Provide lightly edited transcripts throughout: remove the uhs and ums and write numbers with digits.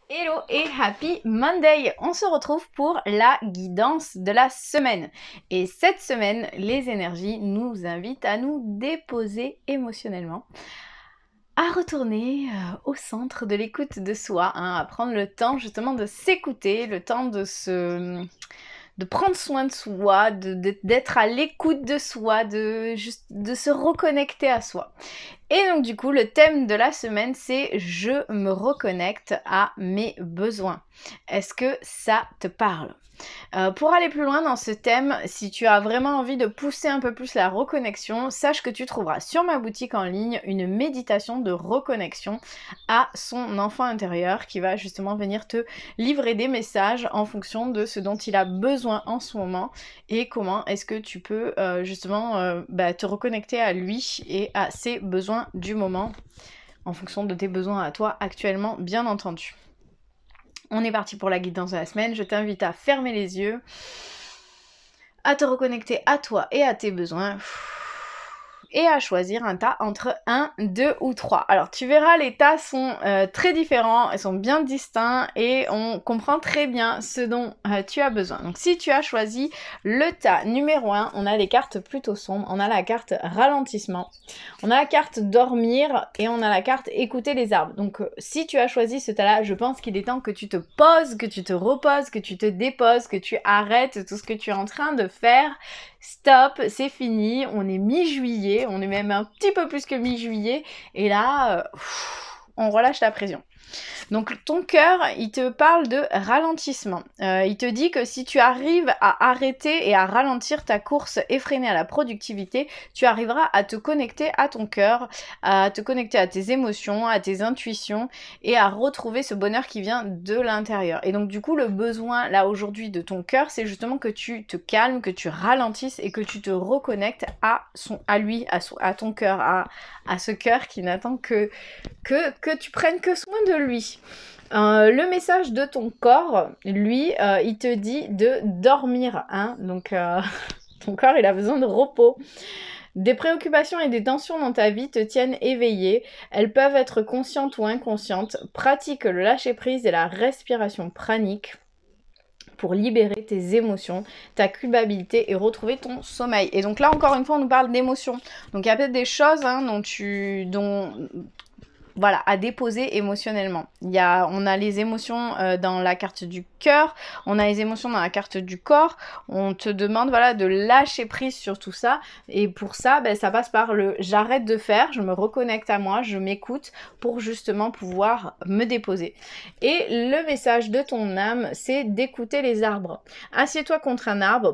Hello et happy Monday! On se retrouve pour la guidance de la semaine. Et cette semaine, les énergies nous invitent à nous déposer émotionnellement, à retourner au centre de l'écoute de soi, à prendre le temps justement de s'écouter, le temps de prendre soin de soi, d'être à l'écoute de soi, de se reconnecter à soi. Et donc du coup, le thème de la semaine, c'est « Je me reconnecte à mes besoins ». Est-ce que ça te parle ? Pour aller plus loin dans ce thème, si tu as vraiment envie de pousser un peu plus la reconnexion, sache que tu trouveras sur ma boutique en ligne une méditation de reconnexion à son enfant intérieur qui va justement venir te livrer des messages en fonction de ce dont il a besoin en ce moment et comment est-ce que tu peux te reconnecter à lui et à ses besoins du moment en fonction de tes besoins à toi actuellement, bien entendu. On est parti pour la guidance de la semaine. Je t'invite à fermer les yeux, à te reconnecter à toi et à tes besoins et à choisir un tas entre 1, 2 ou 3. Alors tu verras, les tas sont très différents, ils sont bien distincts et on comprend très bien ce dont tu as besoin. Donc si tu as choisi le tas numéro 1, on a des cartes plutôt sombres, on a la carte ralentissement, on a la carte dormir et on a la carte écouter les arbres. Donc si tu as choisi ce tas-là, je pense qu'il est temps que tu te poses, que tu te reposes, que tu te déposes, que tu arrêtes tout ce que tu es en train de faire. Stop, c'est fini, on est mi-juillet, on est même un petit peu plus que mi-juillet, et là, on relâche la pression. Donc ton cœur, il te parle de ralentissement. Il te dit que si tu arrives à arrêter et à ralentir ta course effrénée à la productivité, tu arriveras à te connecter à ton cœur, à te connecter à tes émotions, à tes intuitions et à retrouver ce bonheur qui vient de l'intérieur. Et donc du coup, le besoin là aujourd'hui de ton cœur, c'est justement que tu te calmes, que tu ralentisses et que tu te reconnectes à lui, à ton cœur, à ce cœur qui n'attend que tu prennes que soin de lui. Le message de ton corps, lui, il te dit de dormir, hein, donc ton corps, il a besoin de repos. Des préoccupations et des tensions dans ta vie te tiennent éveillé. Elles peuvent être conscientes ou inconscientes. Pratique le lâcher-prise et la respiration pranique pour libérer tes émotions, ta culpabilité et retrouver ton sommeil. Et donc là, encore une fois, on nous parle d'émotions. Donc il y a peut-être des choses voilà, à déposer émotionnellement. On a les émotions dans la carte du cœur, on a les émotions dans la carte du corps, on te demande voilà, de lâcher prise sur tout ça, et pour ça, ça passe par le j'arrête de faire, je me reconnecte à moi, je m'écoute pour justement pouvoir me déposer. Et le message de ton âme, c'est d'écouter les arbres. Assieds-toi contre un arbre,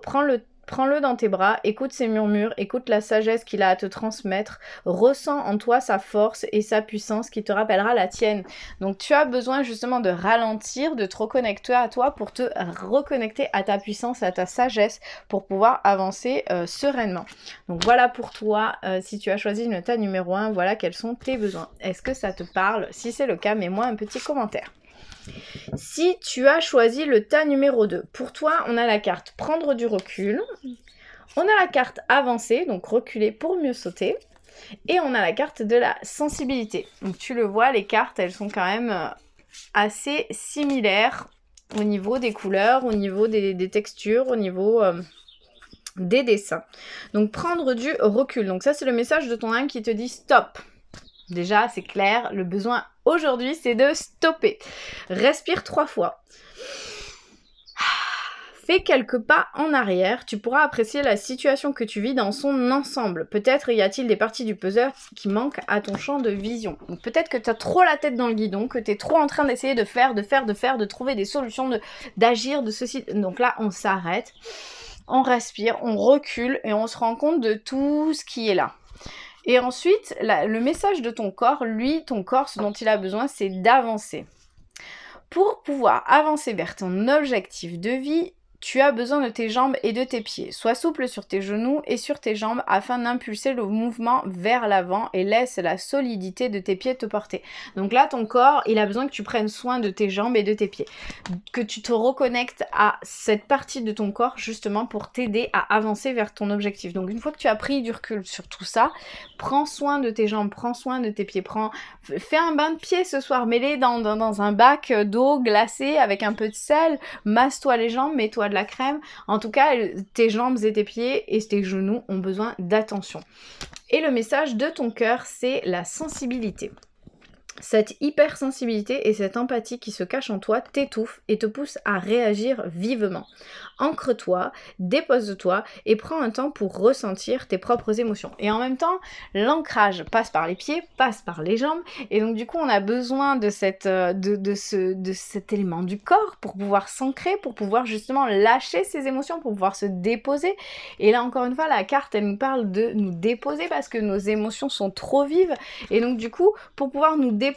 Prends-le dans tes bras, écoute ses murmures, écoute la sagesse qu'il a à te transmettre, ressens en toi sa force et sa puissance qui te rappellera la tienne. Donc tu as besoin justement de ralentir, de te reconnecter à toi pour te reconnecter à ta puissance, à ta sagesse, pour pouvoir avancer sereinement. Donc voilà pour toi, si tu as choisi le tas numéro 1, voilà quels sont tes besoins. Est-ce que ça te parle? Si c'est le cas, mets-moi un petit commentaire. Si tu as choisi le tas numéro 2, pour toi, on a la carte prendre du recul, on a la carte avancer, donc reculer pour mieux sauter, et on a la carte de la sensibilité. Donc tu le vois, les cartes, elles sont quand même assez similaires au niveau des couleurs, au niveau des textures, au niveau des dessins. Donc prendre du recul, donc ça c'est le message de ton âme qui te dit stop. Déjà, c'est clair, le besoin aujourd'hui, c'est de stopper. Respire 3 fois. Fais quelques pas en arrière, tu pourras apprécier la situation que tu vis dans son ensemble. Peut-être y a-t-il des parties du puzzle qui manquent à ton champ de vision. Donc peut-être que tu as trop la tête dans le guidon, que tu es trop en train d'essayer de trouver des solutions, d'agir, de ceci. Donc là, on s'arrête, on respire, on recule et on se rend compte de tout ce qui est là. Et ensuite, le message de ton corps, lui, ton corps, ce dont il a besoin, c'est d'avancer. Pour pouvoir avancer vers ton objectif de vie, Tu as besoin de tes jambes et de tes pieds. Sois souple sur tes genoux et sur tes jambes afin d'impulser le mouvement vers l'avant et laisse la solidité de tes pieds te porter. Donc là, ton corps, il a besoin que tu prennes soin de tes jambes et de tes pieds. Que tu te reconnectes à cette partie de ton corps justement pour t'aider à avancer vers ton objectif. Donc une fois que tu as pris du recul sur tout ça, prends soin de tes jambes, prends soin de tes pieds, fais un bain de pieds ce soir, mets-les dans un bac d'eau glacée avec un peu de sel, masse-toi les jambes, mets-toi de la crème. En tout cas, tes jambes et tes pieds et tes genoux ont besoin d'attention. Et le message de ton cœur, c'est la sensibilité. Cette hypersensibilité et cette empathie qui se cachent en toi t'étouffent et te poussent à réagir vivement. Ancre-toi, dépose-toi et prends un temps pour ressentir tes propres émotions. Et en même temps, l'ancrage passe par les pieds, passe par les jambes, et donc du coup on a besoin de cet élément du corps pour pouvoir s'ancrer, pour pouvoir justement lâcher ses émotions, pour pouvoir se déposer. Et là encore une fois, la carte elle nous parle de nous déposer parce que nos émotions sont trop vives, et donc du coup pour pouvoir nous déposer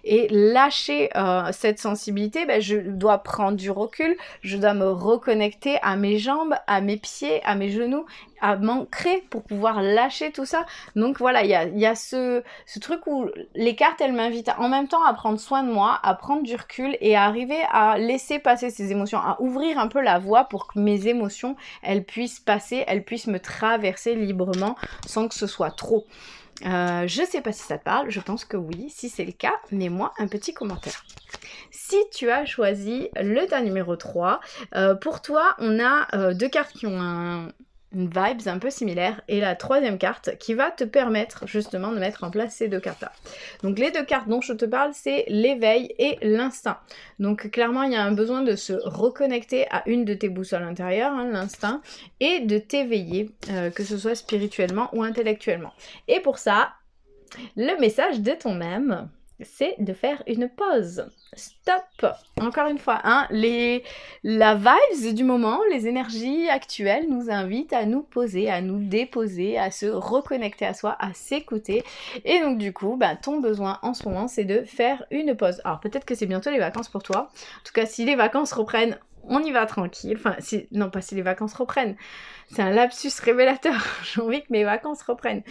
et lâcher cette sensibilité, je dois prendre du recul, je dois me reconnecter à mes jambes, à mes pieds, à mes genoux, à m'ancrer pour pouvoir lâcher tout ça. Donc voilà, il y a ce truc où les cartes, elles m'invitent en même temps à prendre soin de moi, à prendre du recul et à arriver à laisser passer ces émotions, à ouvrir un peu la voie pour que mes émotions, elles puissent passer, elles puissent me traverser librement sans que ce soit trop. Je sais pas si ça te parle, je pense que oui. Si c'est le cas, mets-moi un petit commentaire. Si tu as choisi le tas numéro 3, pour toi, on a deux cartes qui ont une vibes un peu similaire et la troisième carte qui va te permettre justement de mettre en place ces deux cartes-là. Donc les deux cartes dont je te parle, c'est l'éveil et l'instinct. Donc clairement, il y a un besoin de se reconnecter à une de tes boussoles intérieures, hein, l'instinct, et de t'éveiller, que ce soit spirituellement ou intellectuellement. Et pour ça, le message de ton âme, c'est de faire une pause. Stop. Encore une fois, hein, la vibes du moment, les énergies actuelles nous invitent à nous poser, à nous déposer, à se reconnecter à soi, à s'écouter. Et donc du coup, ton besoin en ce moment, c'est de faire une pause. Alors peut-être que c'est bientôt les vacances pour toi. En tout cas, si les vacances reprennent, on y va tranquille. Enfin, non, pas si les vacances reprennent. C'est un lapsus révélateur. J'ai envie que mes vacances reprennent.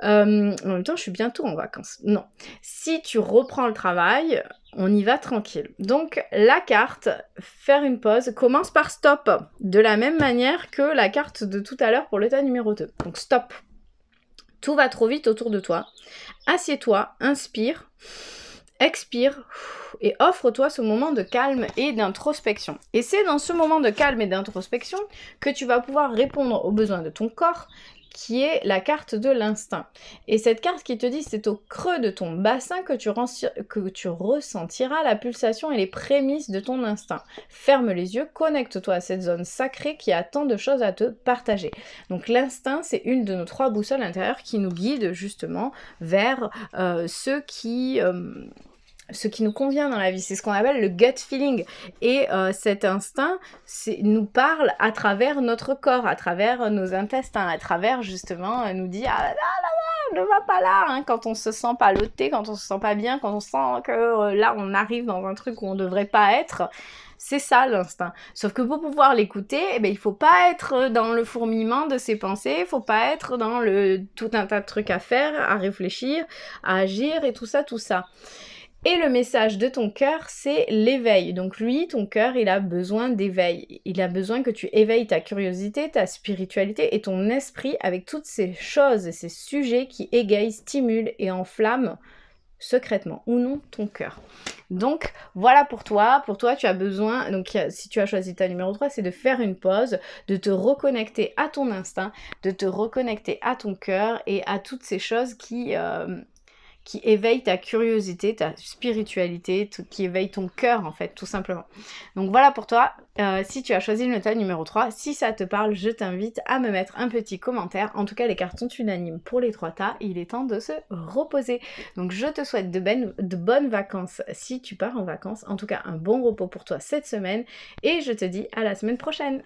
En même temps, je suis bientôt en vacances. Non. Si tu reprends le travail, on y va tranquille. Donc, la carte, faire une pause, commence par stop. De la même manière que la carte de tout à l'heure pour l'état numéro 2. Donc, stop. Tout va trop vite autour de toi. Assieds-toi, inspire, expire et offre-toi ce moment de calme et d'introspection. Et c'est dans ce moment de calme et d'introspection que tu vas pouvoir répondre aux besoins de ton corps, qui est la carte de l'instinct. Et cette carte qui te dit c'est au creux de ton bassin que tu ressentiras la pulsation et les prémices de ton instinct. Ferme les yeux, connecte-toi à cette zone sacrée qui a tant de choses à te partager. Donc l'instinct, c'est une de nos 3 boussoles intérieures qui nous guide justement vers ce qui nous convient dans la vie. C'est ce qu'on appelle le gut feeling. Et cet instinct nous parle à travers notre corps, à travers nos intestins, à travers justement nous dit ah là, ne va pas là, hein, quand on se sent pas loté, quand on se sent pas bien, quand on sent que là on arrive dans un truc où on devrait pas être. C'est ça l'instinct. Sauf que pour pouvoir l'écouter, il faut pas être dans le fourmillement de ses pensées, il faut pas être dans tout un tas de trucs à faire, à réfléchir, à agir et tout ça. Et le message de ton cœur, c'est l'éveil. Donc lui, ton cœur, il a besoin d'éveil. Il a besoin que tu éveilles ta curiosité, ta spiritualité et ton esprit avec toutes ces choses et ces sujets qui égayent, stimulent et enflamment secrètement ou non ton cœur. Donc voilà pour toi. Pour toi, tu as besoin, donc si tu as choisi ta numéro 3, c'est de faire une pause, de te reconnecter à ton instinct, de te reconnecter à ton cœur et à toutes ces choses qui éveille ta curiosité, ta spiritualité, qui éveille ton cœur en fait, tout simplement. Donc voilà pour toi, si tu as choisi le tas numéro 3, si ça te parle, je t'invite à me mettre un petit commentaire. En tout cas, les cartes sont unanimes pour les 3 tas, il est temps de se reposer. Donc je te souhaite de bonnes vacances si tu pars en vacances, en tout cas un bon repos pour toi cette semaine, et je te dis à la semaine prochaine.